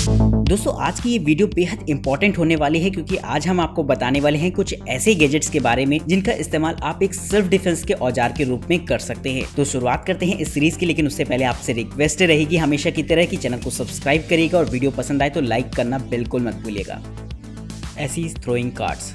दोस्तों आज की ये वीडियो बेहद इंपॉर्टेंट होने वाली है क्योंकि आज हम आपको बताने वाले हैं कुछ ऐसे गैजेट्स के बारे में जिनका इस्तेमाल आप एक सेल्फ डिफेंस के औजार के रूप में कर सकते हैं। तो शुरुआत करते हैं इस सीरीज की, लेकिन उससे पहले आपसे रिक्वेस्ट रहेगी हमेशा की तरह कि चैनल को सब्सक्राइब करिएगा और वीडियो पसंद आए तो लाइक करना बिल्कुल मत भूलिएगा। ऐसी थ्रोइंग कार्ड्स।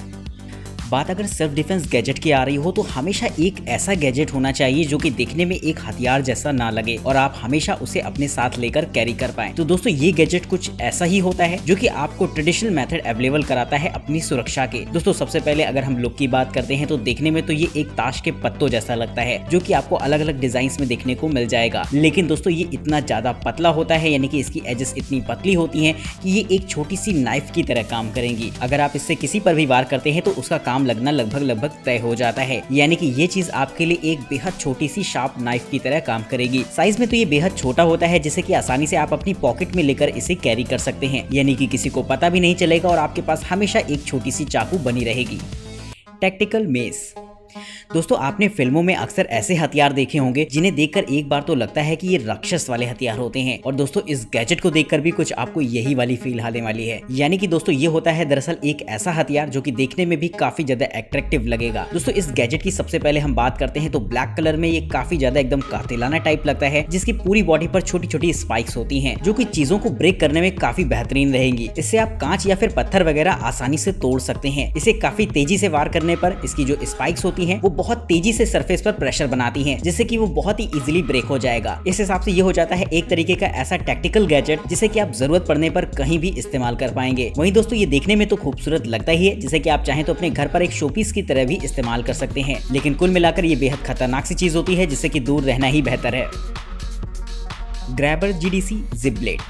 बात अगर सेल्फ डिफेंस गैजेट की आ रही हो तो हमेशा एक ऐसा गैजेट होना चाहिए जो कि देखने में एक हथियार जैसा ना लगे और आप हमेशा उसे अपने साथ लेकर कैरी कर पाएं। तो दोस्तों ये गैजेट कुछ ऐसा ही होता है जो कि आपको ट्रेडिशनल मेथड अवेलेबल कराता है अपनी सुरक्षा के। दोस्तों सबसे पहले अगर हम लुक की बात करते हैं तो देखने में तो ये एक ताश के पत्तों जैसा लगता है जो कि आपको अलग अलग डिजाइन में देखने को मिल जाएगा, लेकिन दोस्तों ये इतना ज्यादा पतला होता है, यानी कि इसकी एजेस इतनी पतली होती हैं कि ये एक छोटी सी नाइफ की तरह काम करेंगी। अगर आप इससे किसी पर भी वार करते हैं तो उसका काम लगना लगभग तय हो जाता है, यानी कि ये चीज आपके लिए एक बेहद छोटी सी शार्प नाइफ की तरह काम करेगी। साइज में तो ये बेहद छोटा होता है जिसे कि आसानी से आप अपनी पॉकेट में लेकर इसे कैरी कर सकते हैं, यानी कि किसी को पता भी नहीं चलेगा और आपके पास हमेशा एक छोटी सी चाकू बनी रहेगी। Tactical mess. दोस्तों आपने फिल्मों में अक्सर ऐसे हथियार देखे होंगे जिन्हें देखकर एक बार तो लगता है कि ये राक्षस वाले हथियार होते हैं, और दोस्तों इस गैजेट को देखकर भी कुछ आपको यही वाली फील आने वाली है। यानी कि दोस्तों ये होता है दरअसल एक ऐसा हथियार जो कि देखने में भी काफी ज्यादा अट्रैक्टिव लगेगा। दोस्तों इस गैजेट की सबसे पहले हम बात करते हैं तो ब्लैक कलर में ये काफी ज्यादा एकदम कातिलाना टाइप लगता है, जिसकी पूरी बॉडी पर छोटी छोटी स्पाइक्स होती हैं जो कि चीजों को ब्रेक करने में काफी बेहतरीन रहेंगी। इससे आप कांच या फिर पत्थर वगैरह आसानी से तोड़ सकते हैं। इसे काफी तेजी से वार करने पर इसकी जो स्पाइक्स होती हैं वो बहुत तेजी से सरफेस पर प्रेशर बनाती हैं, जिससे कि वो बहुत ही इजीली ब्रेक हो जाएगा। इस हिसाब से ये हो जाता है एक तरीके का ऐसा टैक्टिकल गैजेट जिसे कि आप जरूरत पड़ने पर कहीं भी इस्तेमाल कर पाएंगे। वहीं दोस्तों ये देखने में तो खूबसूरत लगता ही है, जिसे कि आप चाहें तो अपने घर पर एक शोपीस की तरह भी इस्तेमाल कर सकते हैं, लेकिन कुल मिलाकर ये बेहद खतरनाक सी चीज होती है जिससे कि दूर रहना ही बेहतर है। Grabber GDC zip blade.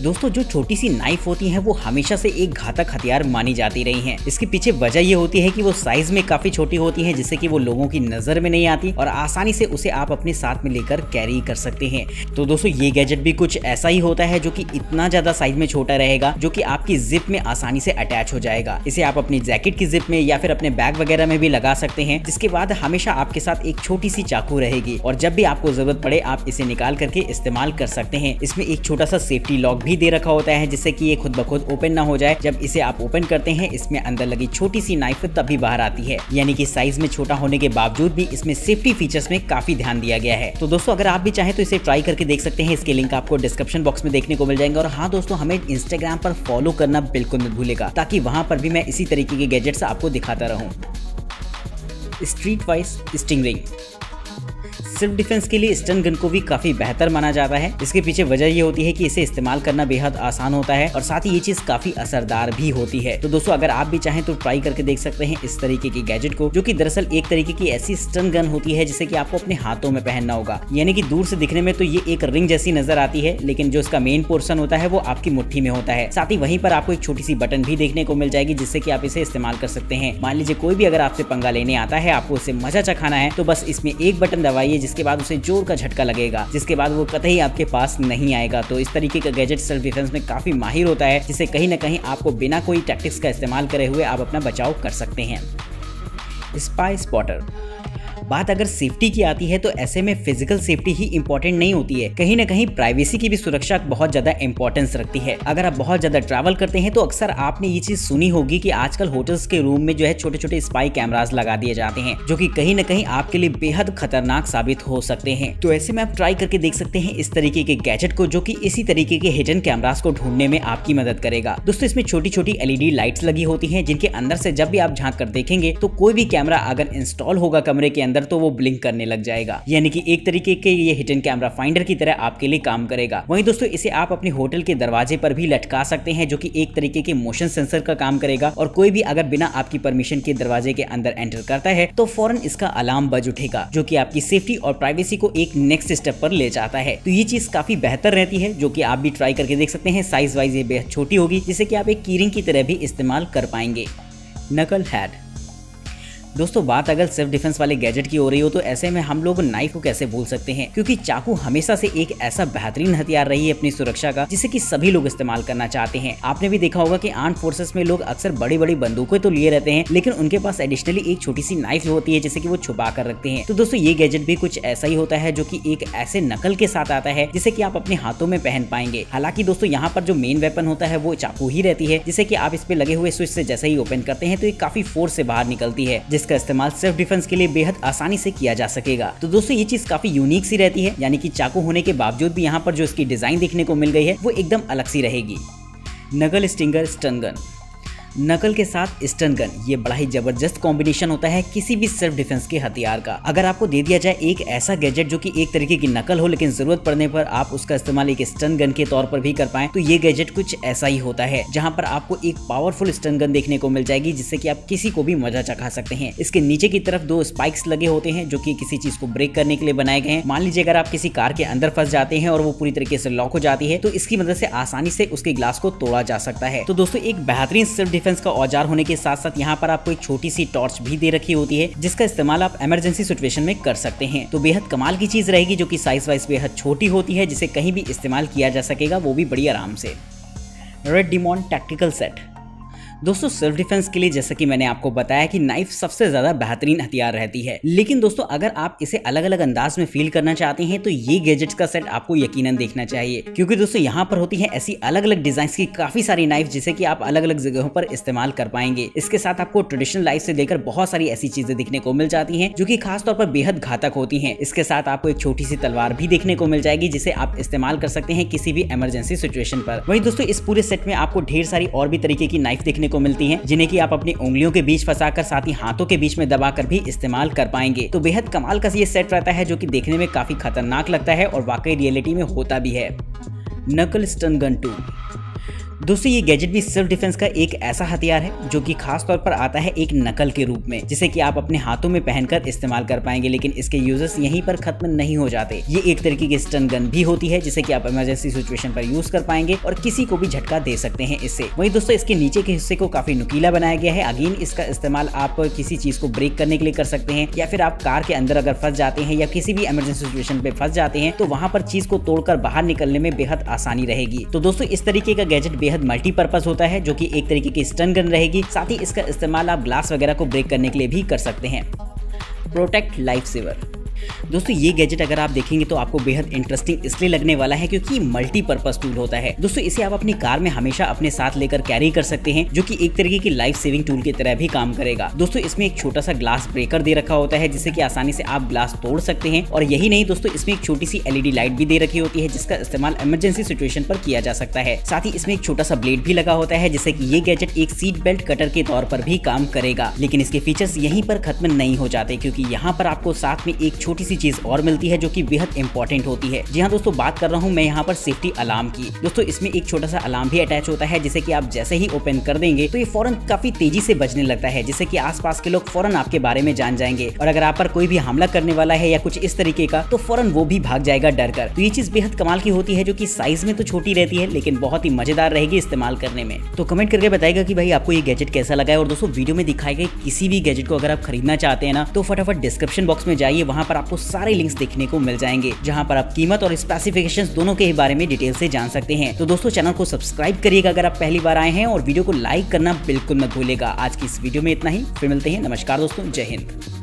दोस्तों जो छोटी सी नाइफ होती हैं वो हमेशा से एक घातक हथियार मानी जाती रही हैं। इसके पीछे वजह ये होती है कि वो साइज में काफी छोटी होती हैं, जिससे कि वो लोगों की नजर में नहीं आती और आसानी से उसे आप अपने साथ में लेकर कैरी कर सकते हैं। तो दोस्तों ये गैजेट भी कुछ ऐसा ही होता है जो कि इतना ज्यादा साइज में छोटा रहेगा जो कि आपकी जिप में आसानी से अटैच हो जाएगा। इसे आप अपनी जैकेट की जिप में या फिर अपने बैग वगैरह में भी लगा सकते हैं, जिसके बाद हमेशा आपके साथ एक छोटी सी चाकू रहेगी और जब भी आपको जरूरत पड़े आप इसे निकाल करके इस्तेमाल कर सकते हैं। इसमें एक छोटा सा सेफ्टी लॉक भी दे रखा होता है जिससे कि ये खुद ब खुद ओपन ना हो जाए। जब इसे आप ओपन करते हैं इसमें अंदर लगी छोटी सी नाइफ तभी बाहर आती है, यानी कि साइज में छोटा होने के बावजूद भी इसमें सेफ्टी फीचर्स में काफी ध्यान दिया गया है। तो दोस्तों अगर आप भी चाहें तो इसे ट्राई करके देख सकते हैं, इसके लिंक आपको डिस्क्रिप्शन बॉक्स में देखने को मिल जाएंगे। और हाँ दोस्तों हमें इंस्टाग्राम पर फॉलो करना बिल्कुल मत भूलिएगा ताकि वहां पर भी मैं इसी तरीके के गैजेट्स आपको दिखाता रहूं। Street wise sting ring. Self defence के लिए स्टन गन को भी काफी बेहतर माना जाता है। इसके पीछे वजह ये होती है कि इसे इस्तेमाल करना बेहद आसान होता है और साथ ही ये चीज काफी असरदार भी होती है। तो दोस्तों अगर आप भी चाहें तो ट्राई करके देख सकते हैं इस तरीके की गैजेट को, जो कि दरअसल एक तरीके की ऐसी स्टन गन होती है जिसे कि आपको अपने हाथों में पहनना होगा। यानी कि दूर से दिखने में तो ये एक रिंग जैसी नजर आती है, लेकिन जो इसका मेन पोर्शन होता है वो आपकी मुट्ठी में होता है। साथ ही वहीं पर आपको एक छोटी सी बटन भी देखने को मिल जाएगी जिससे कि आप इसे इस्तेमाल कर सकते हैं। मान लीजिए कोई भी अगर आपसे पंगा लेने आता है, आपको उसे मजा चखाना है, तो बस इसमें एक बटन दबाइए जिसके बाद उसे जोर का झटका लगेगा, जिसके बाद वो कतई आपके पास नहीं आएगा। तो इस तरीके का गैजेट सेल्फ डिफेंस में काफी माहिर होता है, जिससे कहीं ना कहीं आपको बिना कोई टैक्टिक्स का इस्तेमाल करे हुए आप अपना बचाव कर सकते हैं। Spy spotter. बात अगर सेफ्टी की आती है तो ऐसे में फिजिकल सेफ्टी ही इंपॉर्टेंट नहीं होती है, कहीं ना कहीं प्राइवेसी की भी सुरक्षा बहुत ज्यादा इंपॉर्टेंस रखती है। अगर आप बहुत ज्यादा ट्रैवल करते हैं तो अक्सर आपने ये चीज सुनी होगी कि आजकल होटल्स के रूम में जो है छोटे छोटे स्पाई कैमरास लगा दिए जाते हैं, जो कि कहीं ना कहीं आपके लिए बेहद खतरनाक साबित हो सकते हैं। तो ऐसे में आप ट्राई करके देख सकते हैं इस तरीके के गैजेट को, जो कि इसी तरीके के हिडन कैमरास को ढूंढने में आपकी मदद करेगा। दोस्तों इसमें छोटी छोटी LED लाइट्स लगी होती हैं, जिनके अंदर से जब भी आप झांक कर देखेंगे तो कोई भी कैमरा अगर इंस्टॉल होगा कमरे के अंदर तो वो ब्लिंक करने लग जाएगा, यानी कि एक तरीके के ये हिडन कैमरा फाइंडर की तरह आपके लिए काम करेगा। वहीं दोस्तों इसे आप अपने होटल के दरवाजे पर भी लटका सकते हैं, जो कि एक तरीके के मोशन सेंसर का काम करेगा और कोई भी अगर बिना आपकी परमिशन के दरवाजे के अंदर एंटर करता है तो फौरन इसका अलार्म बज उठेगा, जो कि आपकी सेफ्टी और प्राइवेसी को एक नेक्स्ट स्टेप पर ले जाता है। तो ये चीज काफी बेहतर रहती है, जो कि आप भी ट्राई करके देख सकते हैं। साइज वाइज ये बेहद छोटी होगी, जिसे कि आप एक कीरिंग की तरह भी इस्तेमाल कर पाएंगे। नकल हैड। दोस्तों बात अगर सेल्फ डिफेंस वाले गैजेट की हो रही हो तो ऐसे में हम लोग नाइफ को कैसे भूल सकते हैं, क्योंकि चाकू हमेशा से एक ऐसा बेहतरीन हथियार रही है अपनी सुरक्षा का जिसे कि सभी लोग इस्तेमाल करना चाहते हैं। आपने भी देखा होगा कि आर्म्ड फोर्सेस में लोग अक्सर बड़ी बड़ी बंदूकें तो लिए रहते हैं, लेकिन उनके पास एडिशनली एक छोटी सी नाइफ होती है जिसे कि वो छुपा कर रखते हैं। तो दोस्तों ये गैजेट भी कुछ ऐसा ही होता है जो कि एक ऐसे नकल के साथ आता है जिसे कि आप अपने हाथों में पहन पाएंगे। हालांकि दोस्तों यहाँ पर जो मेन वेपन होता है वो चाकू ही रहती है, जिसे कि आप इस पे लगे हुए स्विच से जैसे ही ओपन करते हैं तो ये काफी फोर्स से बाहर निकलती है, जिसका इस्तेमाल सेल्फ डिफेंस के लिए बेहद आसानी से किया जा सकेगा। तो दोस्तों ये चीज काफी यूनिक सी रहती है, यानी कि चाकू होने के बावजूद भी यहाँ पर जो इसकी डिजाइन देखने को मिल गई है वो एकदम अलग सी रहेगी। नकल स्टिंगर स्टन गन। नकल के साथ स्टन गन ये बड़ा ही जबरदस्त कॉम्बिनेशन होता है किसी भी सेल्फ डिफेंस के हथियार का। अगर आपको दे दिया जाए एक ऐसा गैजेट जो कि एक तरीके की नकल हो, लेकिन जरूरत पड़ने पर आप उसका इस्तेमाल एक स्टन गन के तौर पर भी कर पाएं, तो ये गैजेट कुछ ऐसा ही होता है, जहां पर आपको एक पावरफुल स्टन गन देखने को मिल जाएगी जिससे कि आप किसी को भी मजा चखा सकते हैं। इसके नीचे की तरफ 2 स्पाइक्स लगे होते हैं जो कि किसी चीज को ब्रेक करने के लिए बनाए गए हैं। मान लीजिए अगर आप किसी कार के अंदर फंस जाते हैं और वो पूरी तरीके से लॉक हो जाती है तो इसकी मदद से आसानी से उसके ग्लास को तोड़ा जा सकता है। तो दोस्तों एक बेहतरीन सेल्फ डिफेंस का औजार होने के साथ साथ यहाँ पर आपको एक छोटी सी टॉर्च भी दे रखी होती है जिसका इस्तेमाल आप इमरजेंसी सिचुएशन में कर सकते हैं। तो बेहद कमाल की चीज रहेगी जो कि साइज वाइज बेहद छोटी होती है, जिसे कहीं भी इस्तेमाल किया जा सकेगा, वो भी बड़ी आराम से। Red demon tactical set. दोस्तों सेल्फ डिफेंस के लिए जैसा कि मैंने आपको बताया कि नाइफ सबसे ज्यादा बेहतरीन हथियार रहती है, लेकिन दोस्तों अगर आप इसे अलग अलग अंदाज में फील करना चाहते हैं तो ये गैजेट्स का सेट आपको यकीनन देखना चाहिए, क्योंकि दोस्तों यहाँ पर होती है ऐसी अलग अलग डिजाइन की काफी सारी नाइफ जिसे कि आप अलग अलग जगहों पर इस्तेमाल कर पाएंगे। इसके साथ आपको ट्रेडिशनल लाइफ से लेकर बहुत सारी ऐसी चीजें देखने को मिल जाती है जो की खासतौर पर बेहद घातक होती है। इसके साथ आपको एक छोटी सी तलवार भी देखने को मिल जाएगी जिसे आप इस्तेमाल कर सकते हैं किसी भी इमरजेंसी सिचुएशन पर। वहीं दोस्तों इस पूरे सेट में आपको ढेर सारी और भी तरीके की नाइफ देखने को मिलती है जिन्हें कि आप अपनी उंगलियों के बीच फंसाकर साथ ही हाथों के बीच में दबाकर भी इस्तेमाल कर पाएंगे। तो बेहद कमाल का ये सेट रहता है जो कि देखने में काफी खतरनाक लगता है और वाकई रियलिटी में होता भी है। नकल स्टन गन 2। दोस्तों ये गैजेट भी सेल्फ डिफेंस का एक ऐसा हथियार है जो कि खास तौर पर आता है एक नकल के रूप में, जिसे कि आप अपने हाथों में पहनकर इस्तेमाल कर पाएंगे, लेकिन इसके यूजर्स यहीं पर खत्म नहीं हो जाते। ये एक तरीके की स्टन गन भी होती है जिसे कि आप इमरजेंसी सिचुएशन पर यूज कर पाएंगे और किसी को भी झटका दे सकते हैं इससे। वहीं दोस्तों इसके नीचे के हिस्से को काफी नुकीला बनाया गया है। अगेन इसका इस्तेमाल आप किसी चीज को ब्रेक करने के लिए कर सकते हैं, या फिर आप कार के अंदर अगर फंस जाते हैं या किसी भी इमरजेंसी सिचुएशन पे फंस जाते हैं तो वहां पर चीज को तोड़कर बाहर निकलने में बेहद आसानी रहेगी। तो दोस्तों इस तरीके का गैजेट बेहद मल्टीपर्पज होता है जो कि एक तरीके की स्टन गन रहेगी। साथ ही इसका इस्तेमाल आप ग्लास वगैरह को ब्रेक करने के लिए भी कर सकते हैं। Protect life saver. दोस्तों ये गैजेट अगर आप देखेंगे तो आपको बेहद इंटरेस्टिंग इसलिए लगने वाला है क्योंकि मल्टीपर्पज टूल होता है। दोस्तों इसे आप अपनी कार में हमेशा अपने साथ लेकर कैरी कर सकते हैं, जो कि एक तरीके की लाइफ सेविंग टूल की तरह भी काम करेगा। दोस्तों इसमें एक छोटा सा ग्लास ब्रेकर दे रखा होता है जिससे कि आसानी से आप ग्लास तोड़ सकते हैं, और यही नहीं दोस्तों इसमें एक छोटी सी LED लाइट भी दे रखी होती है जिसका इस्तेमाल इमरजेंसी सिचुएशन पर किया जा सकता है। साथ ही इसमें एक छोटा सा ब्लेड भी लगा होता है जिससे कि ये गैजेट एक सीट बेल्ट कटर के तौर पर भी काम करेगा। लेकिन इसके फीचर्स यहीं पर खत्म नहीं हो जाते, क्योंकि यहाँ पर आपको साथ में एक छोटी सी चीज और मिलती है जो कि बेहद इंपॉर्टेंट होती है। जी हाँ दोस्तों, बात कर रहा हूँ मैं यहाँ पर सेफ्टी अलार्म की। दोस्तों इसमें एक छोटा सा अलार्म भी अटैच होता है जिसे कि आप जैसे ही ओपन कर देंगे तो ये फौरन काफी तेजी से बजने लगता है, जिससे कि आसपास के लोग फौरन आपके बारे में जान जाएंगे, और अगर आप पर कोई भी हमला करने वाला है या कुछ इस तरीके का तो फौरन वो भी भाग जाएगा डर कर। तो ये चीज बेहद कमाल की होती है जो कि साइज में तो छोटी रहती है लेकिन बहुत ही मजेदार रहेगी इस्तेमाल करने में। तो कमेंट करके बताइएगा कि भाई आपको ये गैजेट कैसा लगा है। और दोस्तों वीडियो में दिखाए गए किसी भी गैजेट को अगर आप खरीदना चाहते हैं ना तो फटाफट डिस्क्रिप्शन बॉक्स में जाइए, वहां पर आपको सारे लिंक्स देखने को मिल जाएंगे जहां पर आप कीमत और स्पेसिफिकेशंस दोनों के बारे में डिटेल से जान सकते हैं। तो दोस्तों चैनल को सब्सक्राइब करिएगा अगर आप पहली बार आए हैं, और वीडियो को लाइक करना बिल्कुल मत भूलिएगा। आज की इस वीडियो में इतना ही, फिर मिलते हैं। नमस्कार दोस्तों, जय हिंद।